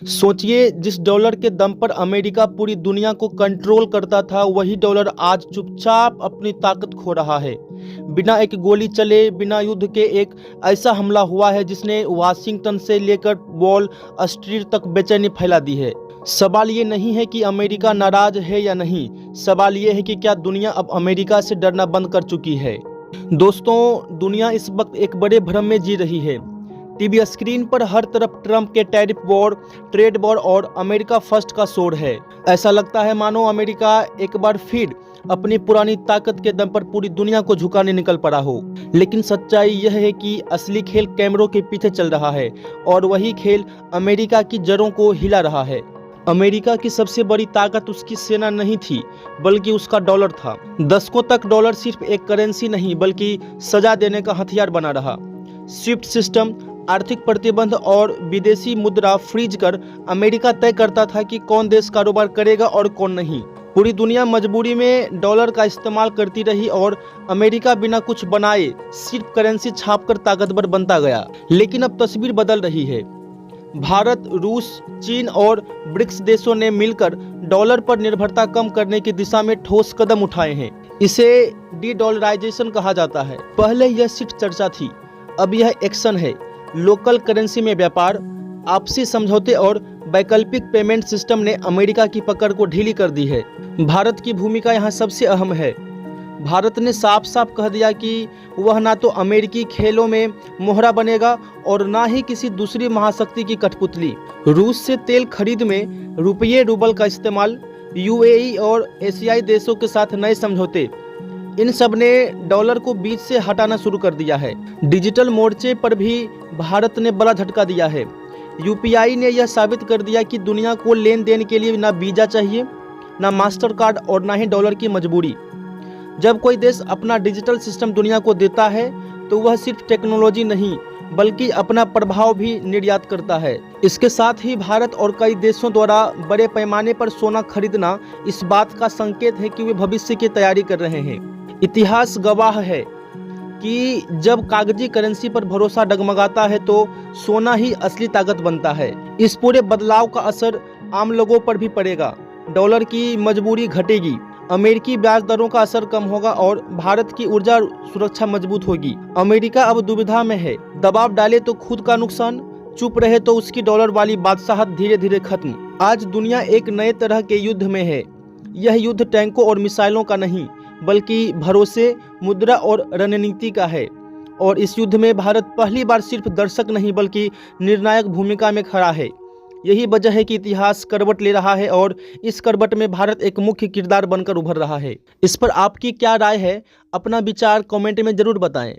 सोचिए, जिस डॉलर के दम पर अमेरिका पूरी दुनिया को कंट्रोल करता था, वही डॉलर आज चुपचाप अपनी ताकत खो रहा है। बिना एक गोली चले, बिना युद्ध के एक ऐसा हमला हुआ है जिसने वाशिंगटन से लेकर वॉल स्ट्रीट तक बेचैनी फैला दी है। सवाल ये नहीं है कि अमेरिका नाराज है या नहीं, सवाल ये है कि क्या दुनिया अब अमेरिका से डरना बंद कर चुकी है। दोस्तों, दुनिया इस वक्त एक बड़े भ्रम में जी रही है। टीवी स्क्रीन पर हर तरफ ट्रंप के टैरिफ वॉर, ट्रेड वॉर और अमेरिका फर्स्ट का शोर है। ऐसा लगता है मानो अमेरिका एक बार फिर अपनी पुरानी ताकत के दम पर पूरी दुनिया को झुकाने निकल पड़ा हो। लेकिन सच्चाई यह है कि असली खेल कैमरों के पीछे चल रहा है और वही खेल अमेरिका की जड़ों को हिला रहा है। अमेरिका की सबसे बड़ी ताकत उसकी सेना नहीं थी, बल्कि उसका डॉलर था। दशकों तक डॉलर सिर्फ एक करेंसी नहीं, बल्कि सजा देने का हथियार बना रहा। स्विफ्ट सिस्टम, आर्थिक प्रतिबंध और विदेशी मुद्रा फ्रीज कर अमेरिका तय करता था कि कौन देश कारोबार करेगा और कौन नहीं। पूरी दुनिया मजबूरी में डॉलर का इस्तेमाल करती रही और अमेरिका बिना कुछ बनाए सिर्फ करेंसी छापकर ताकतवर बनता गया। लेकिन अब तस्वीर बदल रही है। भारत, रूस, चीन और ब्रिक्स देशों ने मिलकर डॉलर पर निर्भरता कम करने की दिशा में ठोस कदम उठाए हैं। इसे डी-डॉलराइजेशन कहा जाता है। पहले यह सिर्फ चर्चा थी, अब यह एक्शन है। लोकल करेंसी में व्यापार, आपसी समझौते और वैकल्पिक पेमेंट सिस्टम ने अमेरिका की पकड़ को ढीली कर दी है। भारत की भूमिका यहाँ सबसे अहम है। भारत ने साफ साफ कह दिया कि वह ना तो अमेरिकी खेलों में मोहरा बनेगा और ना ही किसी दूसरी महाशक्ति की कठपुतली। रूस से तेल खरीद में रुपये रूबल का इस्तेमाल, यूएई और एशियाई देशों के साथ नए समझौते, इन सब ने डॉलर को बीच से हटाना शुरू कर दिया है। डिजिटल मोर्चे पर भी भारत ने बड़ा झटका दिया है। यूपीआई ने यह साबित कर दिया कि दुनिया को लेन देन के लिए ना वीजा चाहिए, ना मास्टर कार्ड और ना ही डॉलर की मजबूरी। जब कोई देश अपना डिजिटल सिस्टम दुनिया को देता है तो वह सिर्फ टेक्नोलॉजी नहीं, बल्कि अपना प्रभाव भी निर्यात करता है। इसके साथ ही भारत और कई देशों द्वारा बड़े पैमाने पर सोना खरीदना इस बात का संकेत है कि वे भविष्य की तैयारी कर रहे हैं। इतिहास गवाह है कि जब कागजी करेंसी पर भरोसा डगमगाता है तो सोना ही असली ताकत बनता है। इस पूरे बदलाव का असर आम लोगों पर भी पड़ेगा। डॉलर की मजबूरी घटेगी, अमेरिकी ब्याज दरों का असर कम होगा और भारत की ऊर्जा सुरक्षा मजबूत होगी। अमेरिका अब दुविधा में है, दबाव डाले तो खुद का नुकसान, चुप रहे तो उसकी डॉलर वाली बादशाहत धीरे धीरे खत्म। आज दुनिया एक नए तरह के युद्ध में है। यह युद्ध टैंकों और मिसाइलों का नहीं, बल्कि भरोसे, मुद्रा और रणनीति का है। और इस युद्ध में भारत पहली बार सिर्फ दर्शक नहीं, बल्कि निर्णायक भूमिका में खड़ा है। यही वजह है कि इतिहास करवट ले रहा है और इस करवट में भारत एक मुख्य किरदार बनकर उभर रहा है। इस पर आपकी क्या राय है? अपना विचार कमेंट में जरूर बताएं।